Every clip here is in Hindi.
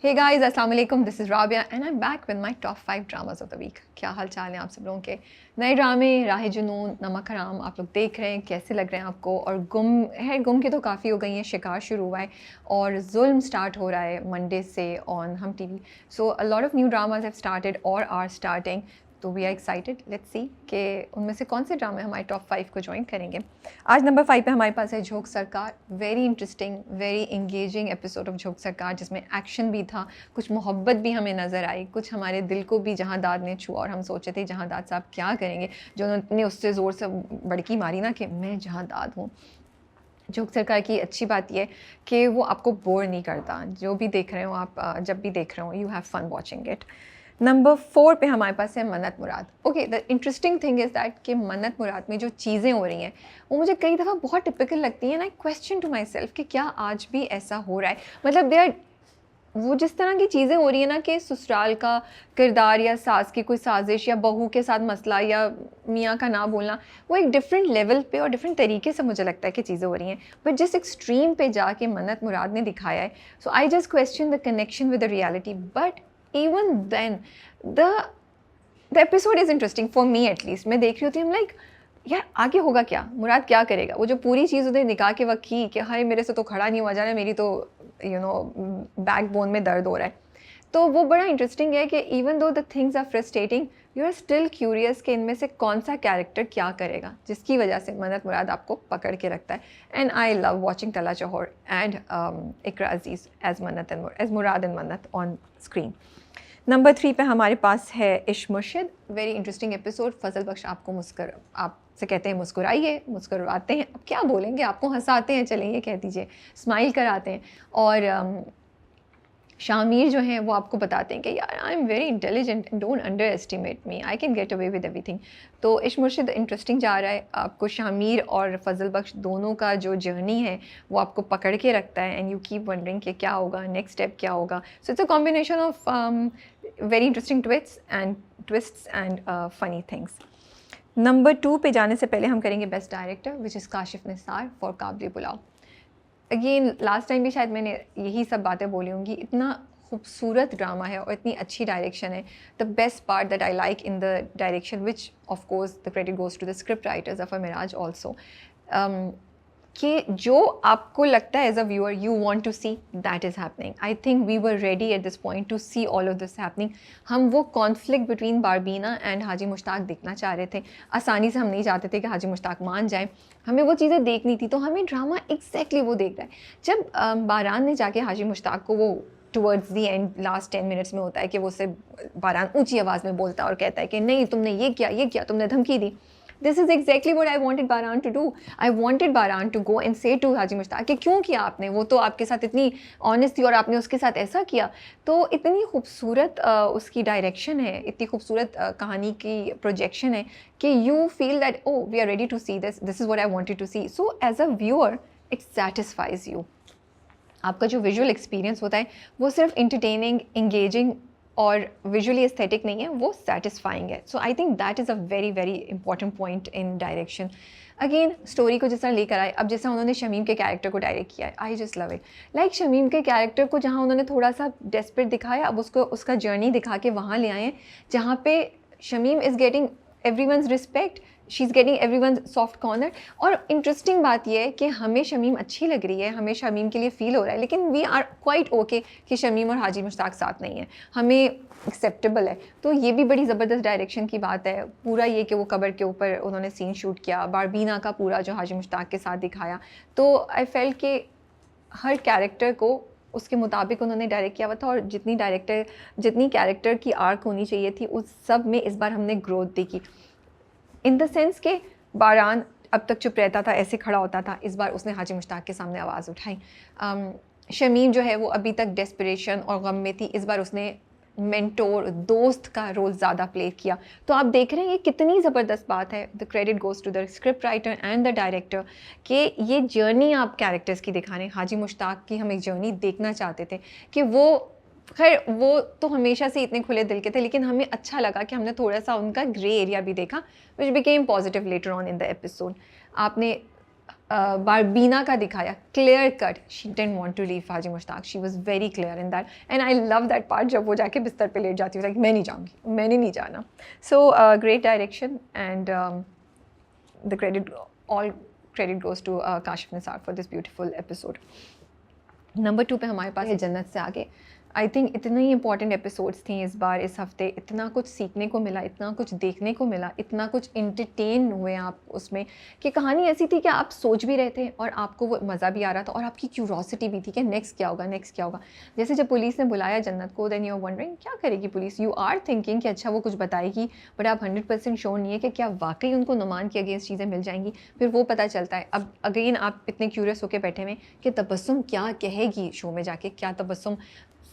हे गाइस, अस्सलाम वालेकुम, this is Rabia and I am back with my top 5 dramas of the week. क्या हाल चाल है आप सब लोगों के? नए ड्रामे राह जुनून, नमक हराम आप लोग देख रहे हैं, कैसे लग रहे हैं आपको? और गुम की तो काफ़ी हो गई हैं, शिकार शुरू हुआ है और जुल्म स्टार्ट हो रहा है मंडे से on Hum TV. So a lot of new dramas have started और आर स्टार्टिंग, तो we are excited. Let's see कि उनमें से कौन से ड्रामे हमारे टॉप 5 को ज्वाइन करेंगे। आज नंबर 5 पे हमारे पास है झोंक सरकार। Very interesting, very engaging episode of झोंक सरकार, जिसमें एक्शन भी था, कुछ मोहब्बत भी हमें नज़र आई, कुछ हमारे दिल को भी जहाँ दाद ने छुआ और हम सोचे थे जहाँ दाद साहब क्या करेंगे, जो उन्होंने उससे ज़ोर से बड़की मारी ना कि मैं जहाँ दाद हूँ। झोंक सरकार की अच्छी बात यह है कि वो आपको बोर नहीं करता, जो भी देख रहे हो आप, जब भी देख रहे हो you have fun watching it. Number 4 पे हमारे पास है Mannat Murad. Okay, the interesting thing is that कि मन्नत मुराद में जो चीज़ें हो रही हैं वो मुझे कई दफ़ा बहुत टिपिकल लगती हैं। आई क्वेश्चन टू माई सेल्फ कि क्या आज भी ऐसा हो रहा है? मतलब दे आर वो जिस तरह की चीज़ें हो रही हैं ना कि ससुराल का किरदार या सास की कोई साजिश या बहू के साथ मसला या मियाँ का ना बोलना, वो एक डिफरेंट लेवल पे और डिफरेंट तरीके से मुझे लगता है कि चीज़ें हो रही हैं। बट जिस एक्सट्रीम पे जाके मन्नत मुराद ने दिखाया है, so I just question the connection with the reality. But even then the the episode is interesting for me at least। मैं देख रही होती हूँ लाइक यार आगे होगा क्या, मुराद क्या करेगा? वो जो पूरी चीज़ उन्हें निकाह के वक्त की कि हाय मेरे से तो खड़ा नहीं हुआ जा रहा है, मेरी तो बैकबोन में दर्द हो रहा है, तो वो बड़ा इंटरेस्टिंग है कि even though the things are frustrating, you are still curious कि इनमें से कौन सा कैरेक्टर क्या करेगा, जिसकी वजह से मन्नत मुराद आपको पकड़ के रखता है। And I love watching Talha Jauhar and Iqra Aziz as Murad and Mannat on screen. Number 3 पे हमारे पास है Ishq Murshid. Very interesting episode. Fazal Bakhsh आपसे कहते हैं मुस्कुराइए, मुस्कुराते हैं, अब क्या बोलेंगे, आपको हंसाते हैं, चलेंगे कह दीजिए, स्माइल कराते हैं। और शामिर जो हैं वो आपको बताते हैं कि यार आई am very intelligent, don't under estimate me, I can get away with everything. तो इश्क मुर्शिद इंटरेस्टिंग जा रहा है, आपको शामिर और फजल बख्श दोनों का जो जर्नी है वो आपको पकड़ के रखता है एंड यू कीप वंडरिंग कि क्या होगा, नेक्स्ट स्टेप क्या होगा। So it's a combination of very interesting twists and funny things. Number 2 पे जाने से पहले हम करेंगे best director, which is Kashif Nisar for Kabli Pulao. Again last time भी शायद मैंने यही सब बातें बोली होंगी, इतना खूबसूरत ड्रामा है और इतनी अच्छी डायरेक्शन है। The best part that I like in the direction, which of course the credit goes to the script writers of Meraj also, कि जो आपको लगता है as a viewer you want to see that is happening. I think we were ready at this point to see all of this happening. हम वो conflict between Barbina and Haji Mushtaq देखना चाह रहे थे। आसानी से हम नहीं चाहते थे कि हाजी मुश्ताक मान जाए, हमें वो चीज़ें देखनी थी। तो हमें ड्रामा एग्जैक्टली वो देख रहा है। जब बारान ने जाके हाजी मुश्ताक को, वो towards the and last 10 minutes में होता है कि वो उससे बारान ऊंची आवाज़ में बोलता है और कहता है कि नहीं तुमने ये किया, तुमने धमकी दी। This is exactly what I wanted Baran to do. I wanted Baran to go and say to हाजी मुश्ताक कि क्यों किया आपने, वो तो आपके साथ इतनी ऑनेस्ट थी और आपने उसके साथ ऐसा किया। तो इतनी खूबसूरत उसकी डायरेक्शन है, इतनी खूबसूरत कहानी की प्रोजेक्शन है कि you feel that oh we are ready to see this is what I wanted to see. So as a viewer it satisfies you. आपका जो विजुअल एक्सपीरियंस होता है वो सिर्फ इंटरटेनिंग, इंगेजिंग और विजुअली एस्थेटिक नहीं है, वो सेटिस्फाइंग है। So I think that is a very very important point in direction. Again story को जिस तरह लेकर आए, अब जैसा उन्होंने शमीम के कैरेक्टर को डायरेक्ट किया है, I just love it. Like Shamim के कैरेक्टर को जहाँ उन्होंने थोड़ा सा डेस्परेट दिखाया, अब उसको उसका जर्नी दिखा के वहाँ ले आए हैं जहाँ पे Shamim is getting everyone's respect, she is getting everyone soft corner. और इंटरेस्टिंग बात यह है कि हमें शमीम अच्छी लग रही है, हमें शमीम के लिए फ़ील हो रहा है, लेकिन वी आर क्वाइट ओके कि शमीम और हाजी मुश्ताक साथ नहीं है, हमें एक्सेप्टेबल है। तो ये भी बड़ी ज़बरदस्त डायरेक्शन की बात है। पूरा ये कि वो कबर के ऊपर उन्होंने सीन शूट किया, बारबीना का पूरा जो हाजी मुश्ताक के साथ दिखाया, तो आई फेल्ट कि हर कैरेक्टर को उसके मुताबिक उन्होंने डायरेक्ट किया हुआ था। और जितनी कैरेक्टर की आर्क होनी चाहिए थी उस सब में इस बार हमने ग्रोथ देखी, इन द सेंस के बारान अब तक चुप रहता था, ऐसे खड़ा होता था, इस बार उसने हाजी मुश्ताक के सामने आवाज़ उठाई। शमीम जो है वो अभी तक डेस्परेशन और गम में थी, इस बार उसने मेंटोर, दोस्त का रोल ज़्यादा प्ले किया। तो आप देख रहे हैं ये कितनी ज़बरदस्त बात है। The credit goes to the script writer and the director कि ये जर्नी आप कैरेक्टर्स की दिखा रहे हैं। हाजी मुश्ताक की हम एक जर्नी देखना चाहते थे कि वो, खैर वो तो हमेशा से इतने खुले दिल के थे, लेकिन हमें अच्छा लगा कि हमने थोड़ा सा उनका ग्रे एरिया भी देखा, which became positive later on in the episode. आपने बारबीना का दिखाया, clear cut, she didn't want to leave Haji Mushtaq, she was very clear in that and I love that part जब वो जाके बिस्तर पे लेट जाती है, लाइक मैं नहीं जाऊँगी, मैंने नहीं जाना. So great direction and the credit, all credit goes to Kashif Nisar for this beautiful episode. Number 2 पे हमारे पास है जन्नत से आगे. आई थिंक इतनी इंपॉर्टेंट एपिसोड्स थी इस बार, इस हफ्ते इतना कुछ सीखने को मिला, इतना कुछ देखने को मिला, इतना कुछ इंटरटेन हुए आप उसमें कि कहानी ऐसी थी कि आप सोच भी रहे थे और आपको वो मज़ा भी आ रहा था और आपकी क्यूरोसिटी भी थी कि नेक्स्ट क्या होगा, नेक्स्ट क्या होगा. जैसे जब पुलिस ने बुलाया जन्नत को, देन यू आर वंडरिंग क्या करेगी पुलिस, यू आर थिंकिंग कि अच्छा वो कुछ बताएगी, बट आप 100% श्योर नहीं है कि क्या वाकई उनको नुमान के अगेंस्ट चीज़ें मिल जाएंगी. फिर वो पता चलता है. अब अगेन आप इतने क्यूरियस होकर बैठे हुए कि तबस्सुम क्या कहेगी शो में जाके, क्या तबस्सुम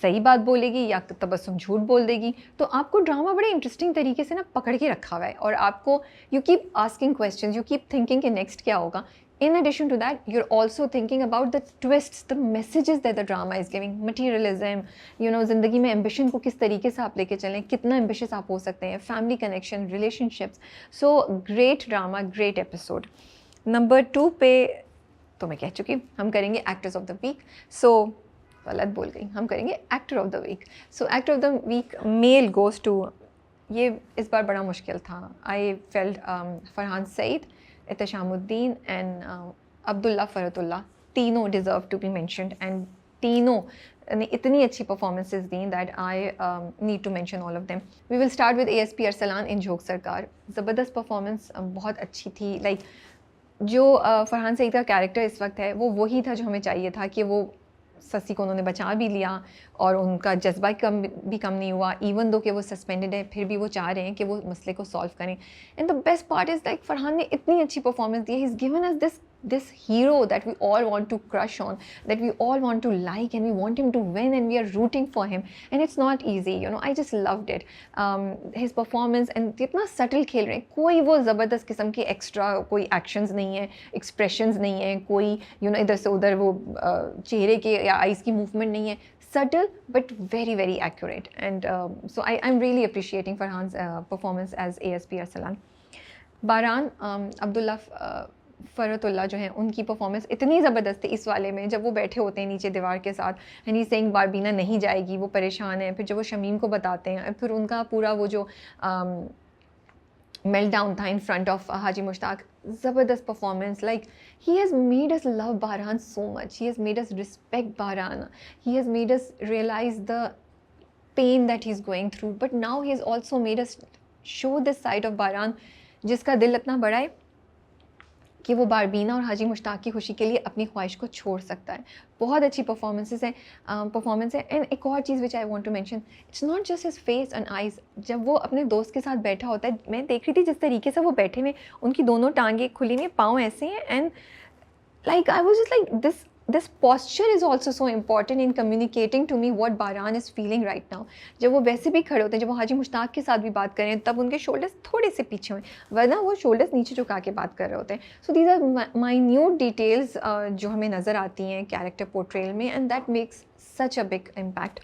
सही बात बोलेगी या तबस्सुम झूठ बोल देगी. तो आपको ड्रामा बड़े इंटरेस्टिंग तरीके से ना पकड़ के रखा हुआ है और आपको you keep asking questions, you keep thinking कि नेक्स्ट क्या होगा. In addition to that, you're also thinking about the twists, the messages that the drama is giving, materialism, you know, ज़िंदगी में ambition को किस तरीके से आप लेके चलें, कितना ambitious आप हो सकते हैं, family connection, relationships. So great drama, great episode. Number 2 पे तो मैं कह चुकी हूँ, हम करेंगे actors of the week. So गलत बोल गई, हम करेंगे actor of the week. So actor of the week male goes to, ये इस बार बड़ा मुश्किल था. I felt Farhan Saeed, Ehteshamuddin and Abdullah Farhatullah, तीनों deserve to be mentioned and तीनों ने इतनी अच्छी परफॉर्मेंसेस दी that I need to mention all of them. We will start with ASP Arsalan in Jhok Sarkar. ज़बरदस्त परफॉर्मेंस, बहुत अच्छी थी. लाइक जो फरहान सईद का कैरेक्टर इस वक्त है वो वही था जो हमें चाहिए था कि वो ससी को उन्होंने बचा भी लिया और उनका जज्बा भी कम नहीं हुआ. इवन दो कि वो सस्पेंडेड है फिर भी वो चाह रहे हैं कि वो मसले को सॉल्व करें. And the best part is like Farhan ने इतनी अच्छी परफॉर्मेंस दी है. He is given us this hero that we all want to crush on, that we all want to like and we want him to win and we are rooting for him and it's not easy, you know. I just loved it, his performance and इतना subtle खेल रहे हैं. कोई वो ज़बरदस्त किस्म की एक्स्ट्रा कोई एक्शंस नहीं है, एक्सप्रेशंस नहीं है, कोई यू नो इधर से उधर वो चेहरे के या आइज़ की मूवमेंट नहीं है. Subtle but very very accurate and so I'm really appreciating Farhan's performance as ASP Arsalan. बारान Abdullah Farhatullah जो हैं उनकी परफॉर्मेंस इतनी ज़बरदस्त थी इस वाले में, जब वो बैठे होते हैं नीचे दीवार के साथ एंड ही सेइंग बारबीना नहीं जाएगी, वो परेशान है. फिर जब वो शमीम को बताते हैं, फिर उनका पूरा वो जो मेल्ट डाउन था in front of Haji Mushtaq, ज़बरदस्त performance. Like he has made us love Baran so much, he has made us respect Baran, he has made us realize the pain that he is going through, but now he has also made us show this side of Baran जिसका दिल इतना बड़ा है कि वो बारबीना और हाजी मुश्ताक की खुशी के लिए अपनी ख्वाहिश को छोड़ सकता है. बहुत अच्छी परफॉर्मेंस है. एंड एक और चीज़ which I want to mention, it's not just his face and eyes. जब वो अपने दोस्त के साथ बैठा होता है, मैं देख रही थी जिस तरीके से वो बैठे हुए, उनकी दोनों टांगें खुली हुई, पाँव ऐसे हैं and like I was just like this posture is also so important in communicating to me what Baran is feeling right now. जब वो वैसे भी खड़े होते हैं, जब वो हाजी मुश्ताक के साथ भी बात करें तब उनके शोल्डर्स थोड़े से पीछे हुए, वरना वो शोल्डर्स नीचे झुका के बात कर रहे होते हैं. So these are minute details जो हमें नज़र आती हैं कैरेक्टर पोर्ट्रेल में and that makes such a big impact.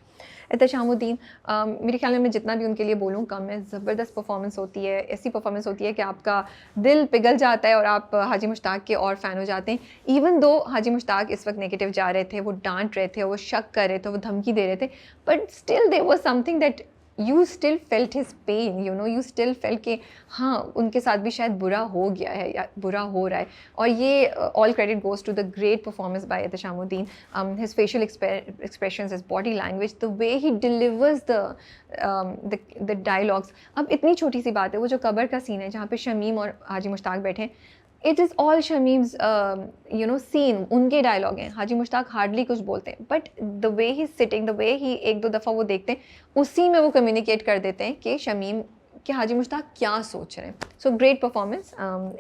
Ehteshamuddin, मेरे ख्याल में मैं जितना भी उनके लिए बोलूँ कम है. ज़बरदस्त परफॉर्मेंस होती है, ऐसी परफॉर्मेंस होती है कि आपका दिल पिघल जाता है और आप हाजी मुश्ताक के और फ़ैन हो जाते हैं. इवन दो हाजी मुश्ताक इस वक्त नेगेटिव जा रहे थे, वो डांट रहे थे, वो शक कर रहे थे, वो धमकी दे रहे थे, but still there was something that you still felt his pain, you know, you still felt कि हाँ उनके साथ भी शायद बुरा हो गया है या बुरा हो रहा है. और ये all credit goes to the great performance by Ehteshamuddin. His facial expressions, his body language, the way he delivers the dialogues. अब इतनी छोटी सी बात है, वो जो कब्र का सीन है जहाँ पे शमीम और हाजी मुश्ताक बैठे हैं, it is all Shamim's you know scene, उनके डायलॉग हैं. हाजी मुश्ताक हार्डली कुछ बोलते हैं, but the way he sitting, the way he एक दो दफ़ा वो देखते हैं, उसी में वो कम्युनिकेट कर देते हैं कि शमीम कि हाजी मुश्ताक क्या सोच रहे हैं. So great performance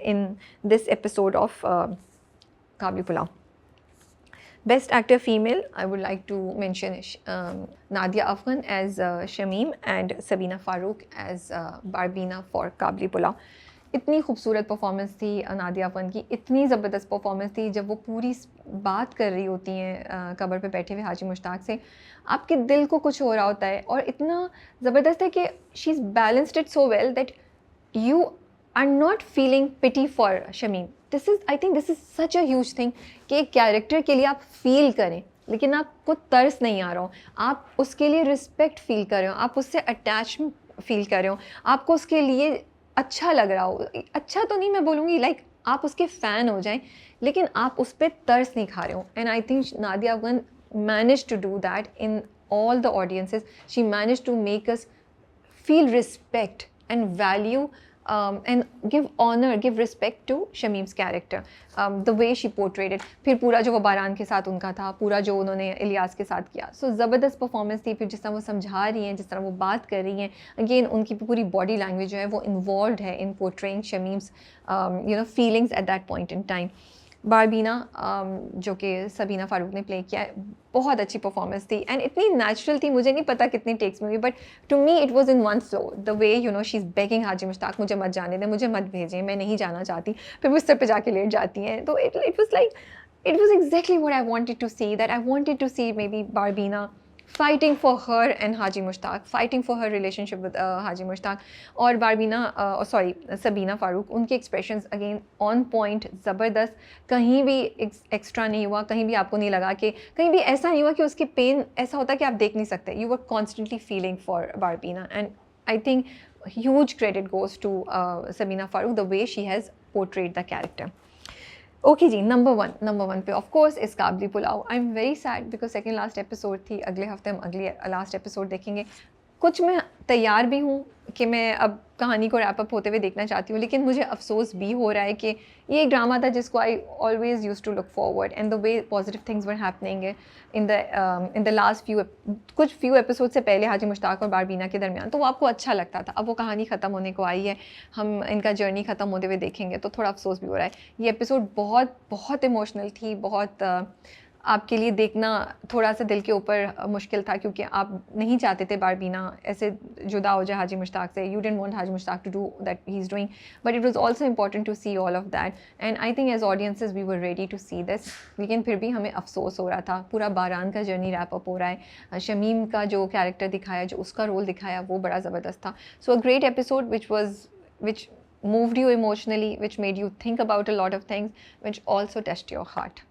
in this episode of Kabli Pulao. Best actor female, I would like to mention Nadia Afghan as Shameem and Sabina Farooq as Barbina for Kabli Pulao. इतनी खूबसूरत परफॉर्मेंस थी नादिया अफगन की, इतनी ज़बरदस्त परफॉर्मेंस थी जब वो पूरी बात कर रही होती हैं कब्र पे बैठे हुए हाजी मुश्ताक से, आपके दिल को कुछ हो रहा होता है. और इतना ज़बरदस्त है कि she is balanced it so well that you are not feeling pity for Shameem. I think this is such a huge thing कि एक कैरेक्टर के लिए आप फील करें लेकिन आपको तरस नहीं आ रहा हो, आप उसके लिए रिस्पेक्ट फील कर रहे हो, आप उससे अटैचमेंट फील कर रहे हो, आपको उसके लिए अच्छा लग रहा हो, अच्छा तो नहीं मैं बोलूँगी, लाइक आप उसके फ़ैन हो जाएं लेकिन आप उस पर तरस नहीं खा रहे हो. And I think Nadia Afghan manage to do that in all the audiences. She managed to make us feel respect and value and give honor, give respect to Shameem's character, the way she portrayed it. फिर पूरा जो वो बारान के साथ उनका था, पूरा जो उन्होंने इलियास के साथ किया, सो ज़बरदस्त परफॉर्मेंस थी. फिर जिस तरह वो समझा रही हैं, जिस तरह वो बात कर रही हैं, अगेन उनकी पूरी बॉडी लैंग्वेज जो है वो इन्वॉल्व है in portraying Shamim's feelings at that point in time. Barbina जो कि सबीना फ़ारूक ने प्ले किया है, बहुत अच्छी परफॉर्मेंस थी एंड इतनी नेचुरल थी. मुझे नहीं पता कितनी टेक्स में हुई, but to me it was in one flow. The way she is begging Haji Mushtaq मुझे मत जाने दें, मुझे मत भेजें, मैं नहीं जाना चाहती. फिर बिस्तर पे जाके लेट जाती हैं. तो it was like it was exactly what I wanted to see. That I wanted to see maybe Barbina fighting for her and Haji Mushtaq, fighting for her relationship with Haji Mushtaq. और बारबीना सबीना फ़ारूक, उनके एक्सप्रेशंस अगेन ऑन पॉइंट, ज़बरदस्त. कहीं भी एक्स्ट्रा नहीं हुआ, कहीं भी आपको नहीं लगा कि कहीं भी ऐसा नहीं हुआ कि उसकी पेन ऐसा होता कि आप देख नहीं सकते. You were constantly feeling for Barbina and I think huge credit goes to Sabina Farooq the way she has portrayed the character. Okay ji, number one पे ऑफ कोर्स इस Kabli Pulao. I am very sad because second last episode थी. अगले हफ्ते हम अगले लास्ट एपिसोड देखेंगे. कुछ मैं तैयार भी हूँ कि मैं अब कहानी को रैप अप होते हुए देखना चाहती हूँ, लेकिन मुझे अफसोस भी हो रहा है कि ये एक ड्रामा था जिसको I always use to look forward and the way positive things were happening in the last few episode से पहले हाजी मुश्ताक और बारबीना के दरमियान, तो वो आपको अच्छा लगता था. अब वो कहानी ख़त्म होने को आई है, हम इनका जर्नी ख़त्म होते हुए देखेंगे, तो थोड़ा अफसोस भी हो रहा है. ये एपिसोड बहुत बहुत इमोशनल थी, बहुत आपके लिए देखना थोड़ा सा दिल के ऊपर मुश्किल था क्योंकि आप नहीं चाहते थे बारबीना ऐसे जुदा हो जाए हाजी मुश्ताक से. You didn't want Haji Mushtaq to do that he is doing, but it was also important to see all of that. And I think as audiences we were ready to see this, लेकिन फिर भी हमें अफसोस हो रहा था. पूरा बारान का जर्नी रैप अप हो रहा है. शमीम का जो कैरेक्टर दिखाया, जो उसका रोल दिखाया, वो बड़ा ज़बरदस्त था. So a great episode which moved you emotionally, which made you think about a lot of things, which also touched your heart.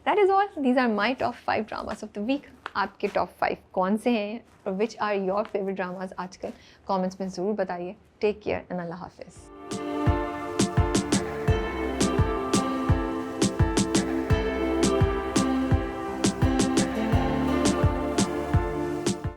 That is all. These are my top 5 dramas of the week. आपके top 5 कौन से हैं और which are your favorite dramas आजकल? Comments में ज़रूर बताइए. Take care and अल्लाह हाफिज़.